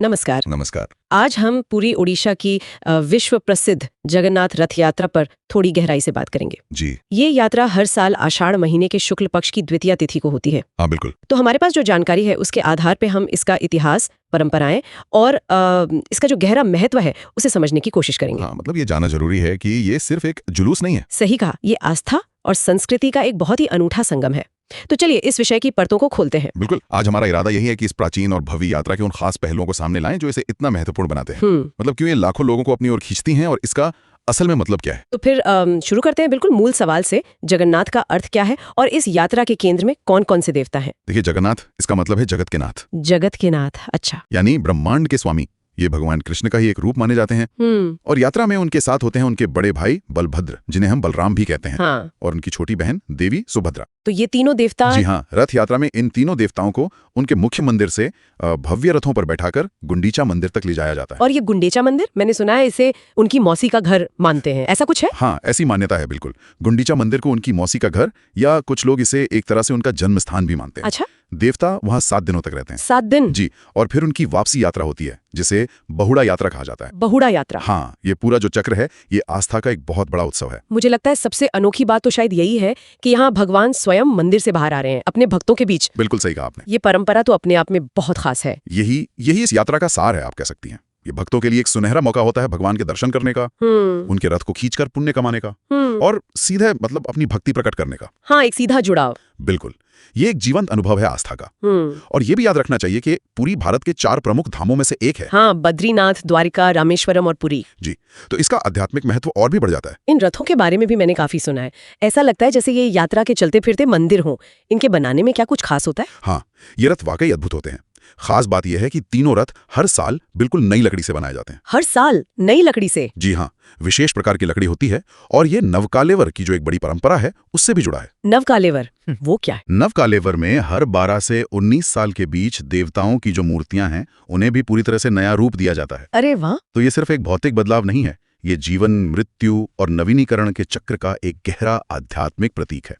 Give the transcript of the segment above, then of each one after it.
नमस्कार। नमस्कार। आज हम पूरी ओडिशा की विश्व प्रसिद्ध जगन्नाथ रथ यात्रा पर थोड़ी गहराई से बात करेंगे। जी ये यात्रा हर साल आषाढ़ महीने के शुक्ल पक्ष की द्वितीया तिथि को होती है। हाँ, बिल्कुल। तो हमारे पास जो जानकारी है उसके आधार पे हम इसका इतिहास, परंपराएं और इसका जो गहरा महत्व है उसे समझने की कोशिश करेंगे। हाँ, मतलब ये जानना जरूरी है कि ये सिर्फ एक जुलूस नहीं है। सही कहा, ये आस्था और संस्कृति का एक बहुत ही अनूठा संगम है। तो चलिए इस विषय की परतों को खोलते हैं। बिल्कुल, आज हमारा इरादा यही है कि इस प्राचीन और भव्य यात्रा के उन खास पहलुओं को सामने लाएं जो इसे इतना महत्वपूर्ण बनाते हैं। मतलब क्यों ये लाखों लोगों को अपनी ओर खींचती हैं और इसका असल में मतलब क्या है। तो फिर शुरू करते हैं बिल्कुल मूल सवाल से। जगन्नाथ का अर्थ क्या है और इस यात्रा के केंद्र में कौन कौन से देवता हैं? देखिए, जगन्नाथ इसका मतलब है जगत के नाथ। जगत के नाथ, अच्छा। यानी ब्रह्मांड के स्वामी। ये भगवान कृष्ण का ही एक रूप माने जाते हैं। और यात्रा में उनके साथ होते हैं उनके बड़े भाई बलभद्र, जिन्हें हम बलराम भी कहते हैं। हाँ। और उनकी छोटी बहन देवी सुभद्रा। तो ये तीनों देवता। जी हाँ, रथ यात्रा में इन तीनों देवताओं को उनके मुख्य मंदिर से भव्य रथों पर बैठाकर गुंडीचा मंदिर तक ले जाया जाता है। और ये गुंडीचा मंदिर, मैंने सुना है इसे उनकी मौसी का घर मानते हैं, ऐसा कुछ है? हाँ, ऐसी मान्यता है। बिल्कुल, गुंडीचा मंदिर को उनकी मौसी का घर या कुछ लोग इसे एक तरह से उनका जन्म स्थान भी मानते हैं। अच्छा। देवता वहाँ 7 दिनों तक रहते हैं। 7 दिन? जी, और फिर उनकी वापसी यात्रा होती है जिसे बहुड़ा यात्रा कहा जाता है। बहुड़ा यात्रा? हाँ, ये पूरा जो चक्र है ये आस्था का एक बहुत बड़ा उत्सव है। मुझे लगता है सबसे अनोखी बात तो शायद यही है कि यहाँ भगवान स्वयं मंदिर से बाहर आ रहे हैं अपने भक्तों के बीच। बिल्कुल सही कहा आपने। ये परंपरा तो अपने आप में बहुत खास है। यही इस यात्रा का सार है, आप कह सकती हैं। ये भक्तों के लिए एक सुनहरा मौका होता है भगवान के दर्शन करने का, उनके रथ को खींचकर पुण्य कमाने का और सीधे मतलब अपनी भक्ति प्रकट करने का। हाँ, एक सीधा जुड़ाव। बिल्कुल, ये एक जीवंत अनुभव है आस्था का। और ये भी याद रखना चाहिए कि पूरी भारत के 4 प्रमुख धामों में से एक है। हाँ, बद्रीनाथ, द्वारिका, रामेश्वरम और पुरी। जी, तो इसका आध्यात्मिक महत्व और भी बढ़ जाता है। इन रथों के बारे में भी मैंने काफी सुना है। ऐसा लगता है जैसे ये यात्रा के चलते फिरते मंदिर हों। इनके बनाने में क्या कुछ खास होता है? हाँ, ये रथ वाकई अद्भुत होते हैं। खास बात यह है कि तीनों रथ हर साल बिल्कुल नई लकड़ी से बनाए जाते हैं। हर साल नई लकड़ी से? जी हाँ, विशेष प्रकार की लकड़ी होती है और ये नवकालेवर की जो एक बड़ी परंपरा है उससे भी जुड़ा है। नवकालेवर वो क्या है? नवकालेवर में हर 12 से 19 साल के बीच देवताओं की जो मूर्तियां हैं उन्हें भी पूरी तरह से नया रूप दिया जाता है। अरे वाह! तो ये सिर्फ एक भौतिक बदलाव नहीं है, ये जीवन, मृत्यु और नवीनीकरण के चक्र का एक गहरा आध्यात्मिक प्रतीक है।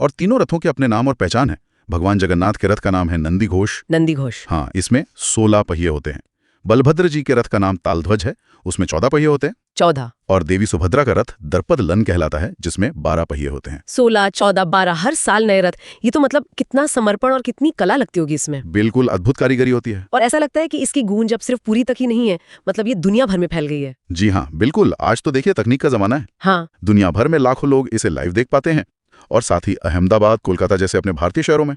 और तीनों रथों के अपने नाम और पहचान है। भगवान जगन्नाथ के रथ का नाम है नंदी घोष। नंदी घोष? हाँ, इसमें 16 पहिए होते हैं। बलभद्र जी के रथ का नाम तालध्वज है, उसमें 14 पहिए होते हैं। 14? और देवी सुभद्रा का रथ दर्पद लन कहलाता है, जिसमें 12 पहिए होते हैं। 16, 14, 12 हर साल नए रथ। ये तो मतलब कितना समर्पण और कितनी कला लगती होगी इसमें। बिल्कुल अद्भुत कारीगरी होती है। और ऐसा लगता है कि इसकी गूंज अब सिर्फ पुरी तक ही नहीं है, मतलब ये दुनिया भर में फैल गई है। जी हाँ, बिल्कुल। आज तो देखिए तकनीक का जमाना है। हाँ। दुनिया भर में लाखों लोग इसे लाइव देख पाते हैं और साथ ही अहमदाबाद, कोलकाता जैसे अपने भारतीय शहरों में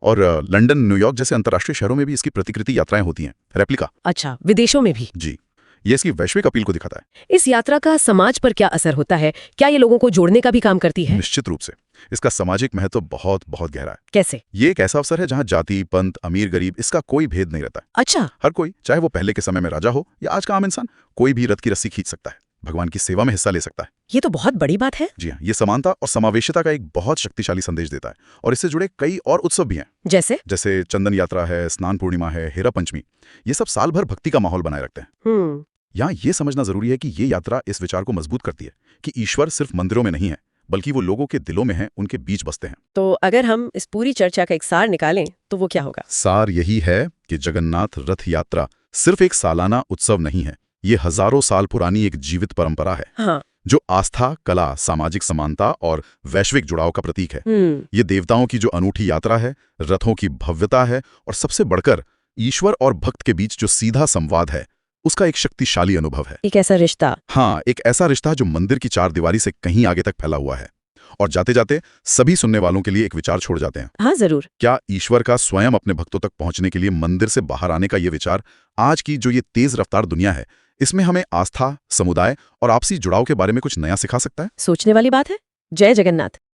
और लंदन, न्यूयॉर्क जैसे अंतर्राष्ट्रीय शहरों में भी इसकी प्रतिकृति यात्राएं होती हैं, रेप्लिका। अच्छा, विदेशों में भी? जी, ये इसकी वैश्विक अपील को दिखाता है। इस यात्रा का समाज पर क्या असर होता है? क्या ये लोगों को जोड़ने का भी काम करती है? निश्चित रूप से इसका सामाजिक महत्व बहुत बहुत गहरा है। कैसे? ये एक ऐसा अवसर है जहाँ जाति, पंथ, अमीर, गरीब इसका कोई भेद नहीं रहता। अच्छा। हर कोई, चाहे वो पहले के समय में राजा हो या आज का आम इंसान, कोई भी रथ की रस्सी खींच सकता है, भगवान की सेवा में हिस्सा ले सकता है। ये तो बहुत बड़ी बात है। जी हाँ, ये समानता और समावेशिता का एक बहुत शक्तिशाली संदेश देता है। और इससे जुड़े कई और उत्सव भी हैं। जैसे चंदन यात्रा है, स्नान पूर्णिमा है, हेरा पंचमी। ये सब साल भर भक्ति का माहौल बनाए रखते हैं। यहाँ ये समझना जरूरी है कि ये यात्रा इस विचार को मजबूत करती है कि ईश्वर सिर्फ मंदिरों में नहीं है, बल्कि वो लोगों के दिलों में है, उनके बीच बसते हैं। तो अगर हम इस पूरी चर्चा का एक सार निकालें तो वो क्या होगा? सार यही है कि जगन्नाथ रथ यात्रा सिर्फ एक सालाना उत्सव नहीं है, ये हजारों साल पुरानी एक जीवित परंपरा है। हाँ। जो आस्था, कला, सामाजिक समानता और वैश्विक जुड़ाव का प्रतीक है। ये देवताओं की जो अनूठी यात्रा है, रथों की भव्यता है और सबसे बढ़कर ईश्वर और भक्त के बीच जो सीधा संवाद है, उसका एक शक्तिशाली अनुभव है। एक ऐसा रिश्ता। हाँ, एक ऐसा रिश्ता जो मंदिर की 4 दीवारी से कहीं आगे तक फैला हुआ है। और जाते जाते सभी सुनने वालों के लिए एक विचार छोड़ जाते हैं। हाँ, जरूर। क्या ईश्वर का स्वयं अपने भक्तों तक पहुंचने के लिए मंदिर से बाहर आने का ये विचार आज की जो ये तेज रफ्तार दुनिया है, इसमें हमें आस्था, समुदाय और आपसी जुड़ाव के बारे में कुछ नया सिखा सकता है? सोचने वाली बात है। जय जगन्नाथ।